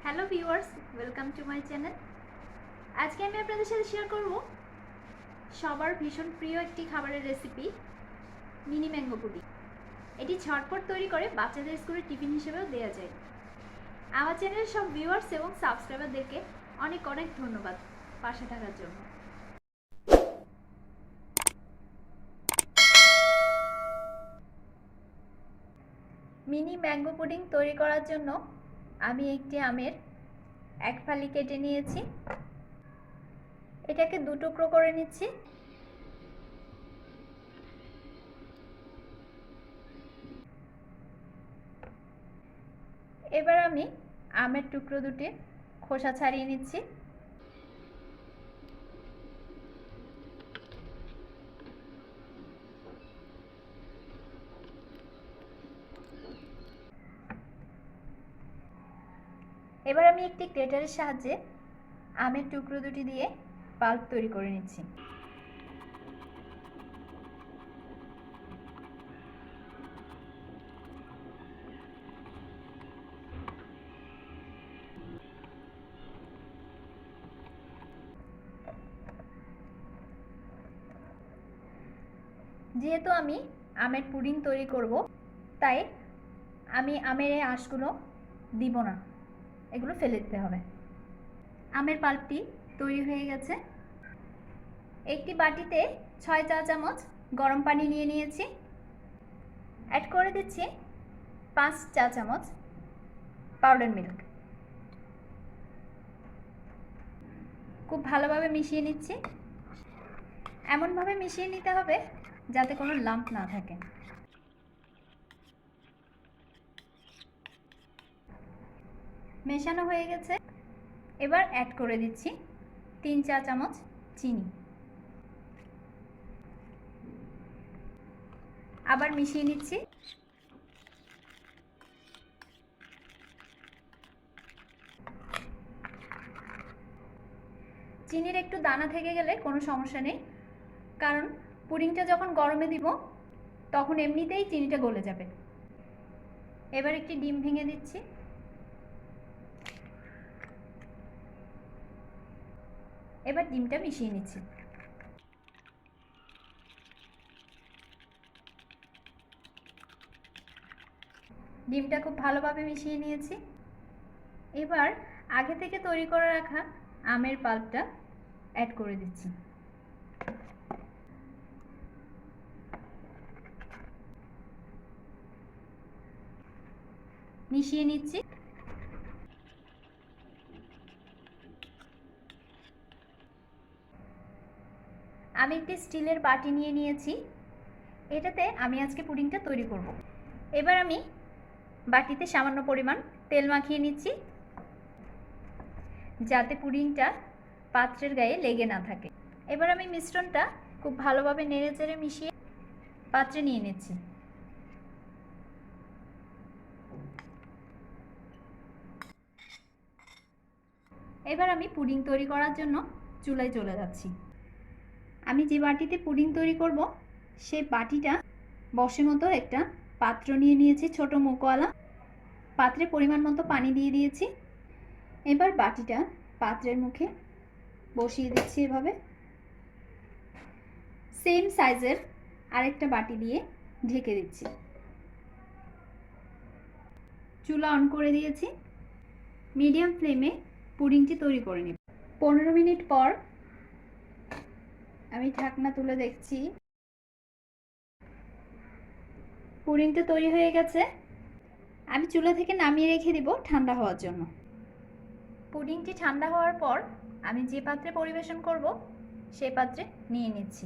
Hello viewers, welcome to my channel. আজকে আমি আপনাদের সাথে শেয়ার করব সবার ভীষণ প্রিয় একটি খাবারের রেসিপি, মিনি ম্যাঙ্গো পুডিং। এটি ঝটপট তৈরি করে বাচ্চাদের স্কুলের টিফিন হিসেবেও দেওয়া যায়। আমার চ্যানেলের সব ভিউয়ার্স এবং সাবস্ক্রাইবারদেরকে অনেক অনেক ধন্যবাদ পাশে থাকার জন্য। মিনি ম্যাঙ্গো পুডিং তৈরি করার জন্য আমি একটি আমের এক ফালি কেটে নিয়েছি। এটাকে দু টুকরো করে নিচ্ছি। এবার আমি আমের টুকরো দুটি খোসা ছাড়িয়ে নিচ্ছি। এবার আমি একটি গ্রেটারের সাহায্যে আমের টুকরো দুটি দিয়ে পাল্প তৈরি করে নিচ্ছি। যেহেতু আমি আমের পুডিং তৈরি করব, তাই আমি আমের এই আঁশগুলো দিব না, এগুলো ফেলে দিতে হবে। আমের পাল্পটি তৈরি হয়ে গেছে। একটি বাটিতে 6 চা চামচ গরম পানি নিয়ে নিয়েছি। অ্যাড করে দিচ্ছি 5 চা চামচ পাউডার মিল্ক। খুব ভালোভাবে মিশিয়ে নিচ্ছি। এমনভাবে মিশিয়ে নিতে হবে যাতে কোনো লাম্প না থাকে। মেশানো হয়ে গেছে। এবার অ্যাড করে দিচ্ছি 3 চা চামচ চিনি। আবার মিশিয়ে নিচ্ছি। চিনির একটু দানা থেকে গেলে কোনো সমস্যা নেই, কারণ পুডিংটা যখন গরমে দিব তখন এমনিতেই চিনিটা গলে যাবে। এবার একটি ডিম ভেঙে দিচ্ছি। এবার ডিমটা মিশিয়ে নিচ্ছি। ডিমটা খুব ভালোভাবে মিশিয়ে নিয়েছি। এবার আগে থেকে তৈরি করে রাখা আমের পাল্পটা অ্যাড করে দিচ্ছি। মিশিয়ে নিচ্ছি। আমি একটি স্টিলের বাটি নিয়ে নিয়েছি। এটাতে আমি আজকে পুডিংটা তৈরি করব। এবার আমি বাটিতে সামান্য পরিমাণ তেল মাখিয়ে নিচ্ছি, যাতে পুডিংটা পাত্রের গায়ে লেগে না থাকে। এবার আমি মিশ্রণটা খুব ভালোভাবে নেড়েচেড়ে মিশিয়ে পাত্রে নিয়ে নিচ্ছি। এবার আমি পুডিং তৈরি করার জন্য চুলায় চলে যাচ্ছি। আমি যে বাটিতে পুডিং তৈরি করব সেই বাটিটা বসে মতো একটা পাত্র নিয়ে নিয়েছি, ছোট মুখওয়ালা। পাত্রে পরিমাণ মতো পানি দিয়ে দিয়েছি। এবার বাটিটা পাত্রের মুখে বসিয়ে দিচ্ছি। এভাবে সেম সাইজের আরেকটা বাটি দিয়ে ঢেকে দিচ্ছি। চুলা অন করে দিয়েছি। মিডিয়াম ফ্লেমে পুডিংটি তৈরি করে নিব। 15 মিনিট পর আমি ঢাকনা তুলে দেখছি, পুডিংটা তৈরি হয়ে গেছে। আমি চুলা থেকে নামিয়ে রেখে দিব ঠান্ডা হওয়ার জন্য। পুডিংটি ঠান্ডা হওয়ার পর আমি যে পাত্রে পরিবেশন করব সেই পাত্রে নিয়ে নিচ্ছি।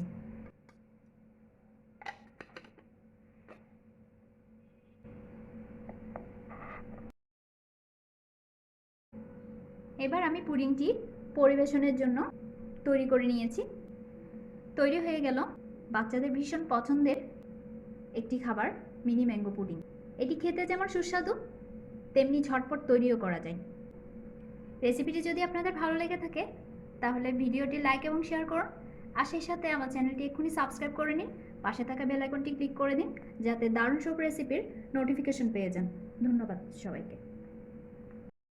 এবার আমি পুডিংটি পরিবেশনের জন্য তৈরি করে নিয়েছি। তৈরি হয়ে গেল বাচ্চাদের ভীষণ পছন্দের একটি খাবার, মিনি ম্যাঙ্গো পুডিং। এটি খেতে যেমন সুস্বাদু, তেমনি ঝটপট তৈরিও করা যায়। রেসিপিটি যদি আপনাদের ভালো লেগে থাকে তাহলে ভিডিওটি লাইক এবং শেয়ার করুন, আর সেই সাথে আমার চ্যানেলটি এক্ষুনি সাবস্ক্রাইব করে নিন। পাশে থাকা বেল আইকনটি ক্লিক করে দিন যাতে দারুণ সব রেসিপির নোটিফিকেশন পেয়ে যান। ধন্যবাদ সবাইকে।